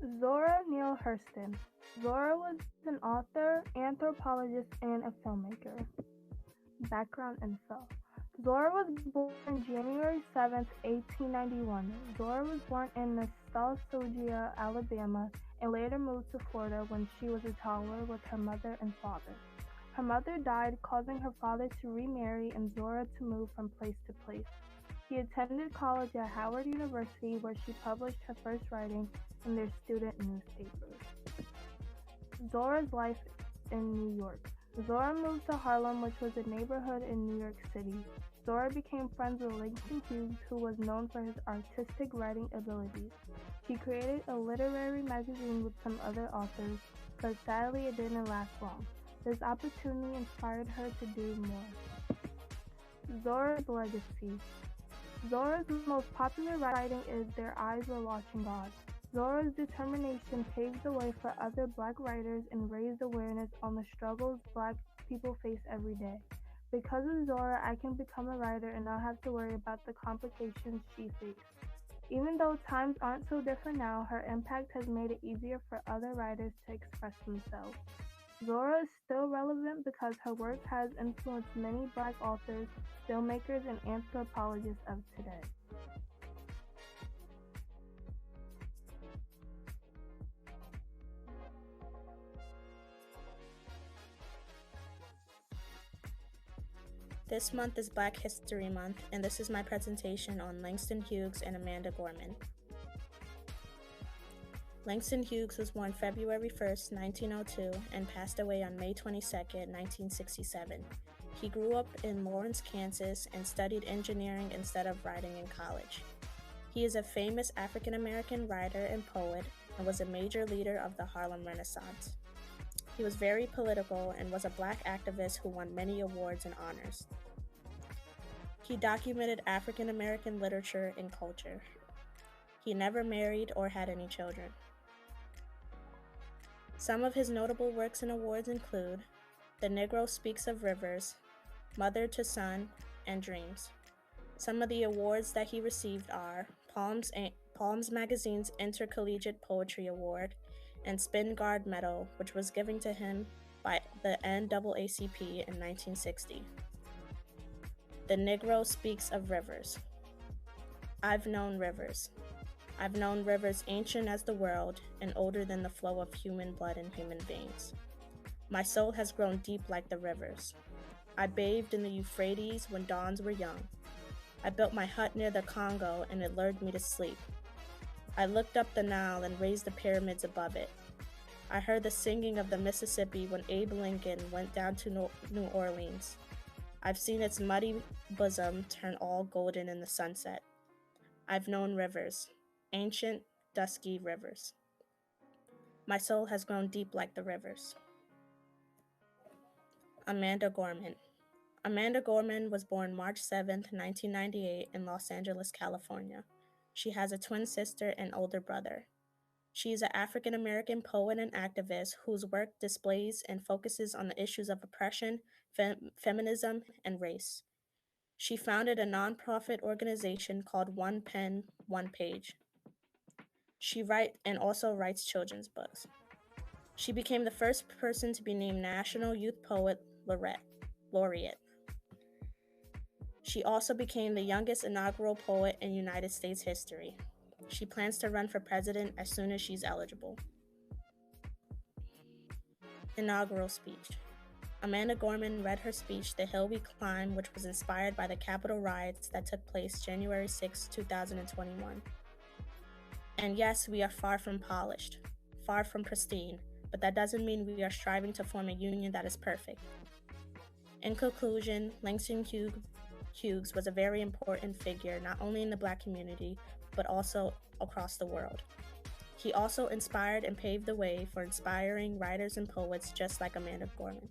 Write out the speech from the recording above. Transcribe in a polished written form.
Zora Neale Hurston. Zora was an author, anthropologist, and a filmmaker. Background info. Zora was born January 7, 1891. Zora was born in Nostalgia, Alabama, and later moved to Florida when she was a toddler with her mother and father. Her mother died, causing her father to remarry and Zora to move from place to place. She attended college at Howard University, where she published her first writings in their student newspapers. Zora's life in New York. Zora moved to Harlem, which was a neighborhood in New York City. Zora became friends with Langston Hughes, who was known for his artistic writing abilities. She created a literary magazine with some other authors, but sadly it didn't last long. This opportunity inspired her to do more. Zora's legacy. Zora's most popular writing is Their Eyes Were Watching God. Zora's determination paved the way for other Black writers and raised awareness on the struggles Black people face every day. Because of Zora, I can become a writer and not have to worry about the complications she faced. Even though times aren't so different now, her impact has made it easier for other writers to express themselves. Zora is still relevant because her work has influenced many Black authors, filmmakers, and anthropologists of today. This month is Black History Month, and this is my presentation on Langston Hughes and Amanda Gorman. Langston Hughes was born February 1st, 1902, and passed away on May 22nd, 1967. He grew up in Lawrence, Kansas, and studied engineering instead of writing in college. He is a famous African-American writer and poet, and was a major leader of the Harlem Renaissance. He was very political and was a Black activist who won many awards and honors. He documented African American literature and culture. He never married or had any children. Some of his notable works and awards include The Negro Speaks of Rivers, Mother to Son, and Dreams. Some of the awards that he received are Palms Magazine's Intercollegiate Poetry Award and Spingarn Medal, which was given to him by the NAACP in 1960. The Negro Speaks of Rivers. I've known rivers. I've known rivers ancient as the world and older than the flow of human blood in human veins. My soul has grown deep like the rivers. I bathed in the Euphrates when dawns were young. I built my hut near the Congo and it lured me to sleep. I looked up the Nile and raised the pyramids above it. I heard the singing of the Mississippi when Abe Lincoln went down to New Orleans. I've seen its muddy bosom turn all golden in the sunset. I've known rivers, ancient, dusky rivers. My soul has grown deep like the rivers. Amanda Gorman. Amanda Gorman was born March 7, 1998 in Los Angeles, California. She has a twin sister and older brother. She is an African-American poet and activist whose work displays and focuses on the issues of oppression, feminism, and race. She founded a nonprofit organization called One Pen, One Page. She writes and also writes children's books. She became the first person to be named National Youth Poet Laureate. She also became the youngest inaugural poet in United States history. She plans to run for president as soon as she's eligible. Inaugural speech. Amanda Gorman read her speech, The Hill We Climb, which was inspired by the Capitol riots that took place January 6, 2021. And yes, we are far from polished, far from pristine, but that doesn't mean we are striving to form a union that is perfect. In conclusion, Langston Hughes was a very important figure, not only in the Black community, but also across the world. He also inspired and paved the way for inspiring writers and poets just like Amanda Gorman.